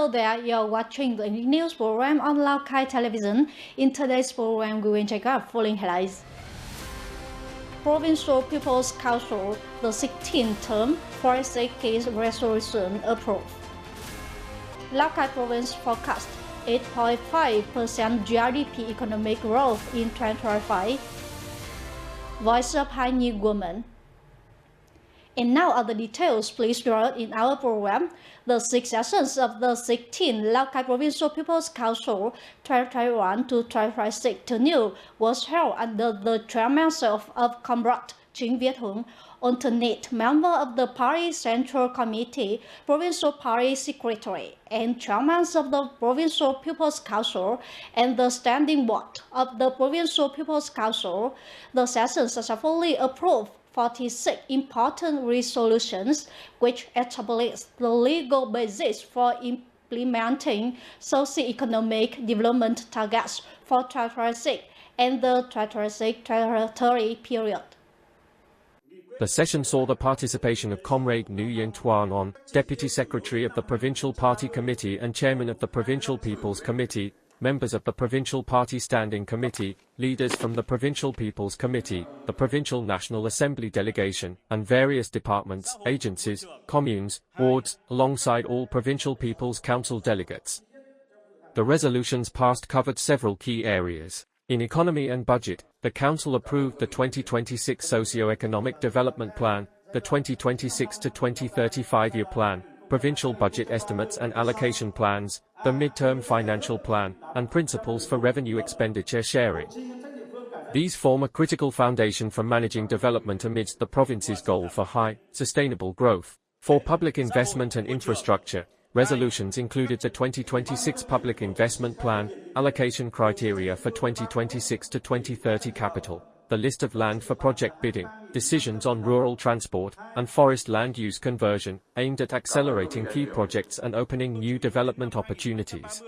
Hello there, you're watching the news program on Lào Cai television. In today's program, we will check out following headlines. Provincial People's Council, the 16th term for case resolution approved. Lào Cai province forecast 8.5% GDP economic growth in 2025. Voice of High Woman. And now are the details. Please join in our program. The 6 sessions of the 16th Lào Cai Provincial People's Council 2021 to 2026 tenure was held under the chairmanship of Comrade Chính Viet Hùng, alternate member of the Party Central Committee, Provincial Party Secretary, and chairman of the Provincial People's Council and the Standing Board of the Provincial People's Council. The sessions successfully approved 46 important resolutions which establish the legal basis for implementing socio-economic development targets for 2026 and the 2026-2030 period. The session saw the participation of Comrade Nguyen Tuan On, Deputy Secretary of the Provincial Party Committee and Chairman of the Provincial People's Committee, members of the Provincial Party Standing Committee, leaders from the Provincial People's Committee, the Provincial National Assembly delegation, and various departments, agencies, communes, wards, alongside all Provincial People's Council delegates. The resolutions passed covered several key areas. In economy and budget, the Council approved the 2026 Socio-Economic Development Plan, the 2026 to 2030 5-year plan, provincial budget estimates and allocation plans, the mid-term financial plan, and principles for revenue expenditure sharing. These form a critical foundation for managing development amidst the province's goal for high, sustainable growth. For public investment and infrastructure, resolutions included the 2026 Public Investment Plan, allocation criteria for 2026 to 2030 capital, the list of land for project bidding, decisions on rural transport, and forest land use conversion, aimed at accelerating key projects and opening new development opportunities.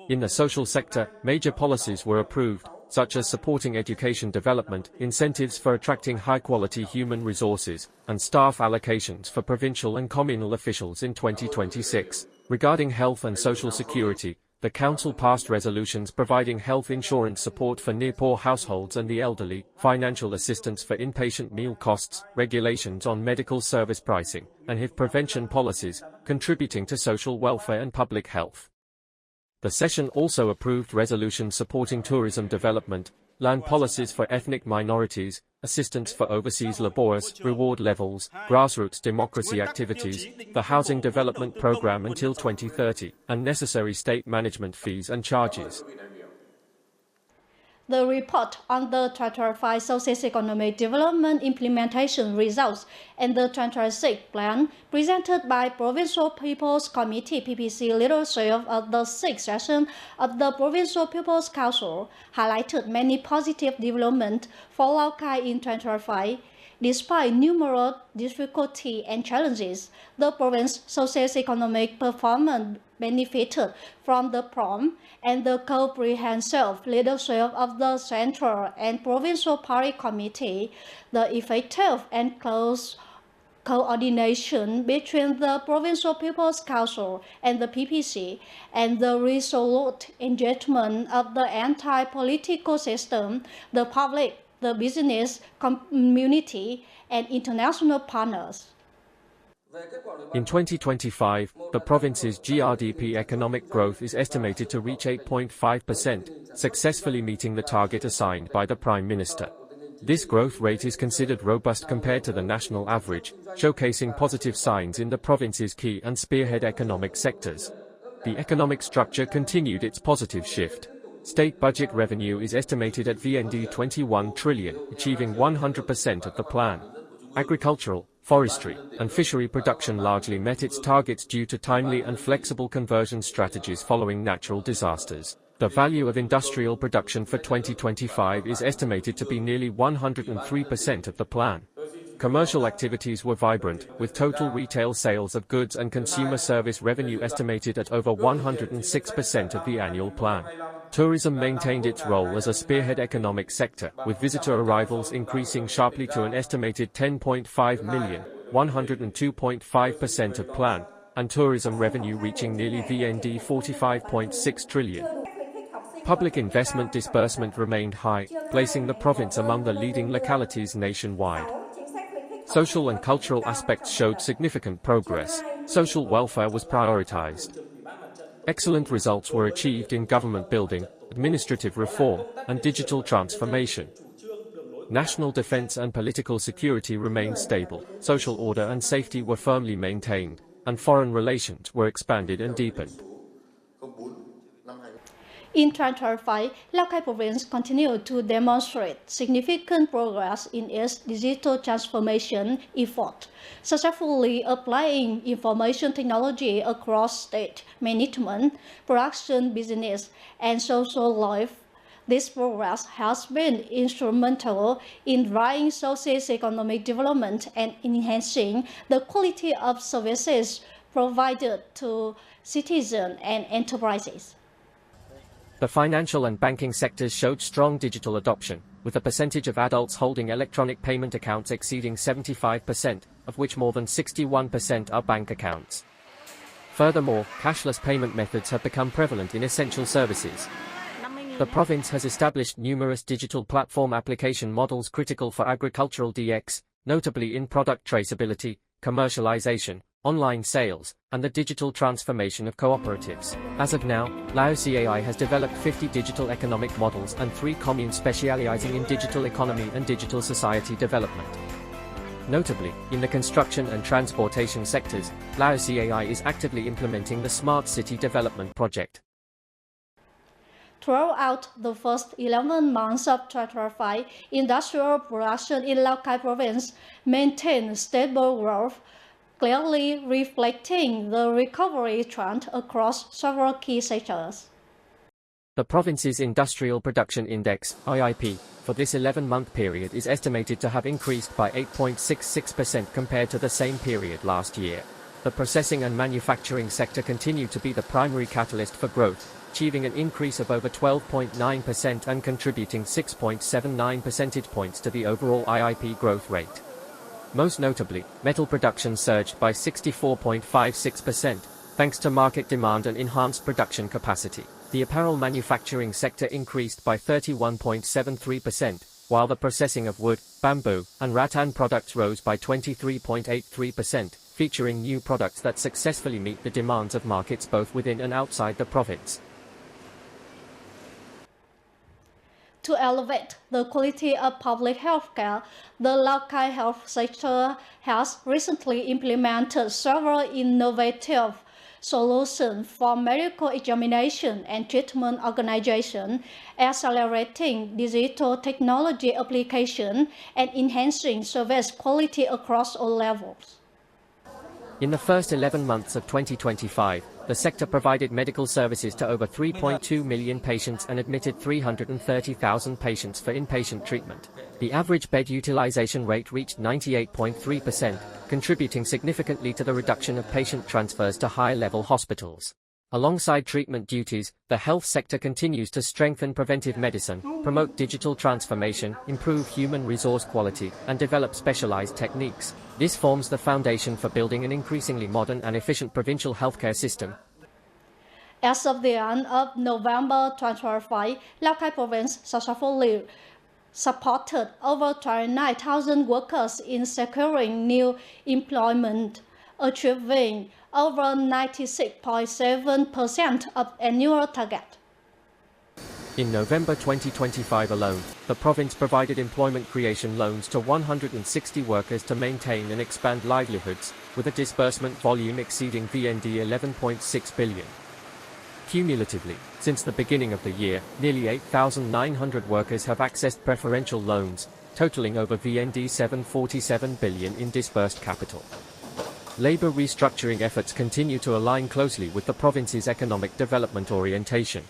In the social sector, major policies were approved, such as supporting education development, incentives for attracting high-quality human resources, and staff allocations for provincial and communal officials in 2026. Regarding health and social security, the Council passed resolutions providing health insurance support for near-poor households and the elderly, financial assistance for inpatient meal costs, regulations on medical service pricing, and HIV prevention policies, contributing to social welfare and public health. The session also approved resolutions supporting tourism development, land policies for ethnic minorities, assistance for overseas laborers, reward levels, grassroots democracy activities, the housing development program until 2030, and necessary state management fees and charges. The report on the 2025 Socio-Economic Development Implementation Results and the 2026 Plan, presented by Provincial People's Committee leadership of the 6th session of the Provincial People's Council, highlighted many positive developments for Lào Cai in 2025. Despite numerous difficulties and challenges, the province's socio-economic performance benefited from the prompt and the comprehensive leadership of the Central and Provincial Party Committee, the effective and close coordination between the Provincial People's Council and the PPC, and the resolute engagement of the entire political system, the public, the business community, and international partners. In 2025, the province's GRDP economic growth is estimated to reach 8.5%, successfully meeting the target assigned by the Prime Minister. This growth rate is considered robust compared to the national average, showcasing positive signs in the province's key and spearhead economic sectors. The economic structure continued its positive shift. State budget revenue is estimated at VND 21 trillion, achieving 100% of the plan. Agricultural, forestry, and fishery production largely met its targets due to timely and flexible conversion strategies following natural disasters. The value of industrial production for 2025 is estimated to be nearly 103% of the plan. Commercial activities were vibrant, with total retail sales of goods and consumer service revenue estimated at over 106% of the annual plan. Tourism maintained its role as a spearhead economic sector, with visitor arrivals increasing sharply to an estimated 10.5 million, 102.5% of plan. and tourism revenue reaching nearly VND 45.6 trillion. Public investment disbursement remained high, placing the province among the leading localities nationwide. Social and cultural aspects showed significant progress. Social welfare was prioritized. Excellent results were achieved in government building, administrative reform, and digital transformation. National defense and political security remained stable, social order and safety were firmly maintained, and foreign relations were expanded and deepened. In 2025, Lào Cai province continued to demonstrate significant progress in its digital transformation effort, successfully applying information technology across state management, production business, and social life. This progress has been instrumental in driving socio-economic development and enhancing the quality of services provided to citizens and enterprises. The financial and banking sectors showed strong digital adoption, with a percentage of adults holding electronic payment accounts exceeding 75%, of which more than 61% are bank accounts. Furthermore, cashless payment methods have become prevalent in essential services. The province has established numerous digital platform application models critical for agricultural DX, notably in product traceability, commercialization, online sales, and the digital transformation of cooperatives. As of now, laocaitv has developed 50 digital economic models and 3 communes specializing in digital economy and digital society development. Notably, in the construction and transportation sectors, laocaitv is actively implementing the Smart City Development Project. Throughout the first 11 months of 2025, industrial production in Lào Cai province maintained stable growth, clearly reflecting the recovery trend across several key sectors. The province's Industrial Production Index, IIP, for this 11-month period is estimated to have increased by 8.66% compared to the same period last year. The processing and manufacturing sector continued to be the primary catalyst for growth, achieving an increase of over 12.9% and contributing 6.79 percentage points to the overall IIP growth rate. Most notably, metal production surged by 64.56%, thanks to market demand and enhanced production capacity. The apparel manufacturing sector increased by 31.73%, while the processing of wood, bamboo, and rattan products rose by 23.83%, featuring new products that successfully meet the demands of markets both within and outside the province. To elevate the quality of public health care, the Lào Cai health sector has recently implemented several innovative solutions for medical examination and treatment organization, accelerating digital technology application and enhancing service quality across all levels. In the first 11 months of 2025, the sector provided medical services to over 3.2 million patients and admitted 330,000 patients for inpatient treatment. The average bed utilization rate reached 98.3%, contributing significantly to the reduction of patient transfers to high-level hospitals. Alongside treatment duties, the health sector continues to strengthen preventive medicine, promote digital transformation, improve human resource quality, and develop specialized techniques. This forms the foundation for building an increasingly modern and efficient provincial healthcare system. As of the end of November 2025, Lào Cai province successfully supported over 29,000 workers in securing new employment, achieving over 96.7% of annual target. In November 2025 alone, the province provided employment creation loans to 160 workers to maintain and expand livelihoods, with a disbursement volume exceeding VND 11.6 billion. Cumulatively, since the beginning of the year, nearly 8,900 workers have accessed preferential loans, totaling over VND 747 billion in disbursed capital. Labor restructuring efforts continue to align closely with the province's economic development orientation.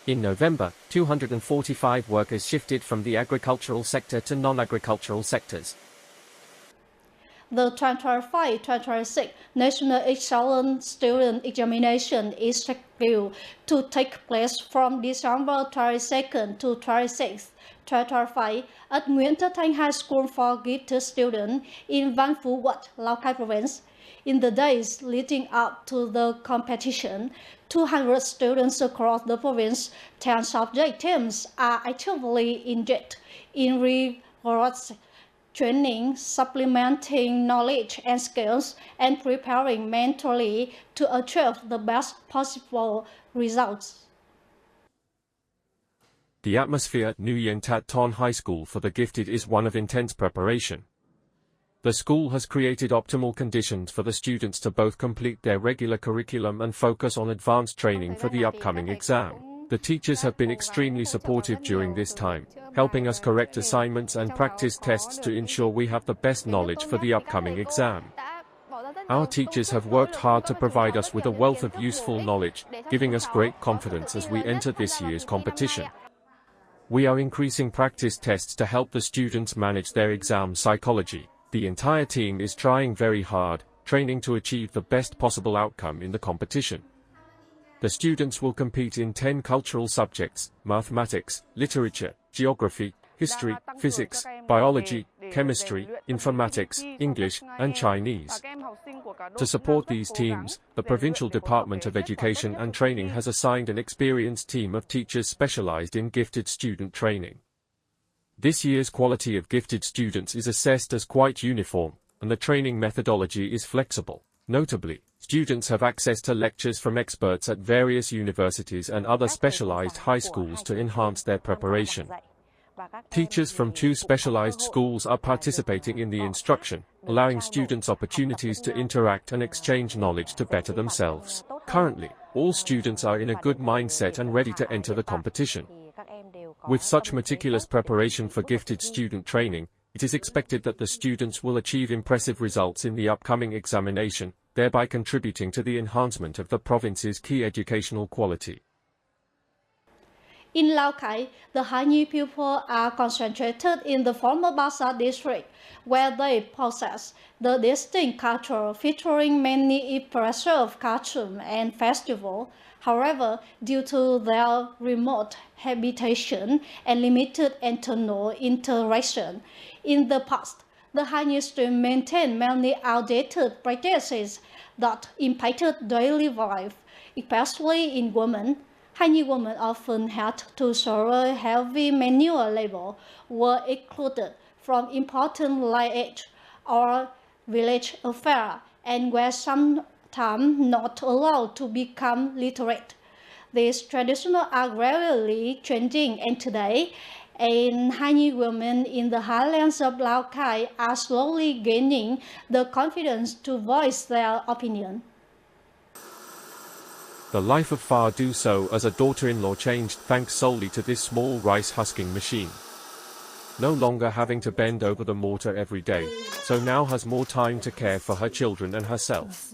In November, 245 workers shifted from the agricultural sector to non-agricultural sectors. The 2025-2026 National Excellent Student Examination is scheduled to take place from December 22nd to 26th, 2025 at Nguyễn Tất Thanh High School for Gifted Students in Văn Phú Quận, Lào Cai Province. In the days leading up to the competition, 200 students across the province, 10 subject teams are actively engaged in rigorous training, supplementing knowledge and skills, and preparing mentally to achieve the best possible results. The atmosphere at Nguyen Tat Ton High School for the Gifted is one of intense preparation. The school has created optimal conditions for the students to both complete their regular curriculum and focus on advanced training for the upcoming exam. The teachers have been extremely supportive during this time, helping us correct assignments and practice tests to ensure we have the best knowledge for the upcoming exam. Our teachers have worked hard to provide us with a wealth of useful knowledge, giving us great confidence as we enter this year's competition. We are increasing practice tests to help the students manage their exam psychology. The entire team is trying very hard, training to achieve the best possible outcome in the competition. The students will compete in 10 cultural subjects: mathematics, literature, geography, history, physics, biology, chemistry, informatics, English, and Chinese. To support these teams, the Provincial Department of Education and Training has assigned an experienced team of teachers specialized in gifted student training. This year's quality of gifted students is assessed as quite uniform, and the training methodology is flexible. Notably, students have access to lectures from experts at various universities and other specialized high schools to enhance their preparation. Teachers from 2 specialized schools are participating in the instruction, allowing students opportunities to interact and exchange knowledge to better themselves. Currently, all students are in a good mindset and ready to enter the competition. With such meticulous preparation for gifted student training, it is expected that the students will achieve impressive results in the upcoming examination, thereby contributing to the enhancement of the province's key educational quality. In Lào Cai, the Hanyi people are concentrated in the former Basa district, where they possess the distinct culture featuring many impressive costumes and festivals. However, due to their remote habitation and limited internal interaction, in the past, the Hanyi stream maintained many outdated practices that impacted daily life, especially in women. Hanyi women often had to shoulder heavy manual labor, were excluded from important lineage or village affairs, and were sometimes not allowed to become literate. These traditions are gradually changing, and today, Hanyi women in the highlands of Lào Cai are slowly gaining the confidence to voice their opinion. The life of Fa Do So as a daughter-in-law changed thanks solely to this small rice husking machine. No longer having to bend over the mortar every day, so now has more time to care for her children and herself.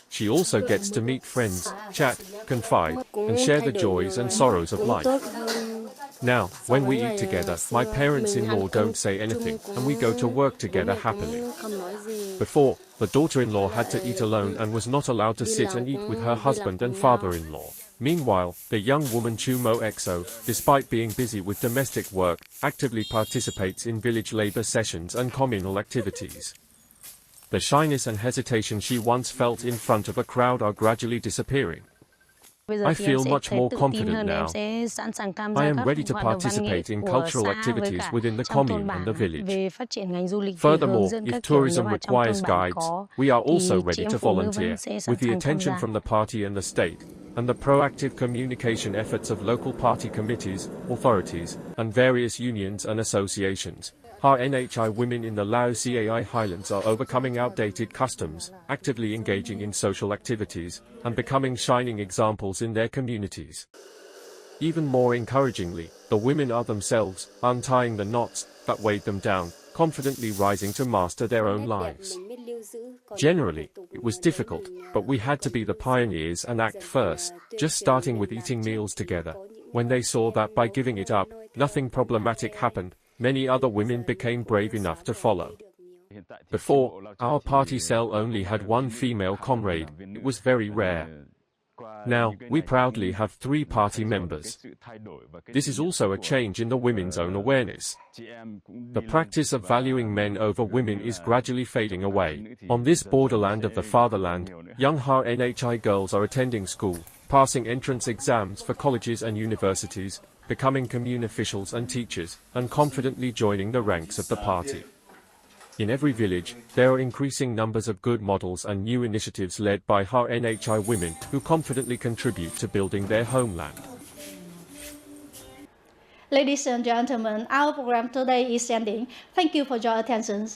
She also gets to meet friends, chat, confide, and share the joys and sorrows of life. Now, when we eat together, my parents-in-law don't say anything, and we go to work together happily. Before, the daughter-in-law had to eat alone and was not allowed to sit and eat with her husband and father-in-law. Meanwhile, the young woman Chu Mo Exo, despite being busy with domestic work, actively participates in village labor sessions and communal activities. The shyness and hesitation she once felt in front of a crowd are gradually disappearing. I feel much more confident now. I am ready to participate in cultural activities within the commune and the village. Furthermore, if tourism requires guides, we are also ready to volunteer, with the attention from the party and the state, and the proactive communication efforts of local party committees, authorities, and various unions and associations. Our NHI women in the Lao Cai highlands are overcoming outdated customs, actively engaging in social activities, and becoming shining examples in their communities. Even more encouragingly, the women are themselves, untying the knots that weighed them down, confidently rising to master their own lives. Generally, it was difficult, but we had to be the pioneers and act first, just starting with eating meals together. When they saw that by giving it up, nothing problematic happened, many other women became brave enough to follow. Before, our party cell only had one female comrade. It was very rare. Now, we proudly have 3 party members. This is also a change in the women's own awareness. The practice of valuing men over women is gradually fading away. On this borderland of the fatherland, young HNHI girls are attending school, passing entrance exams for colleges and universities, becoming commune officials and teachers, and confidently joining the ranks of the party. In every village, there are increasing numbers of good models and new initiatives led by HNHI women who confidently contribute to building their homeland. Ladies and gentlemen, our program today is ending. Thank you for your attention.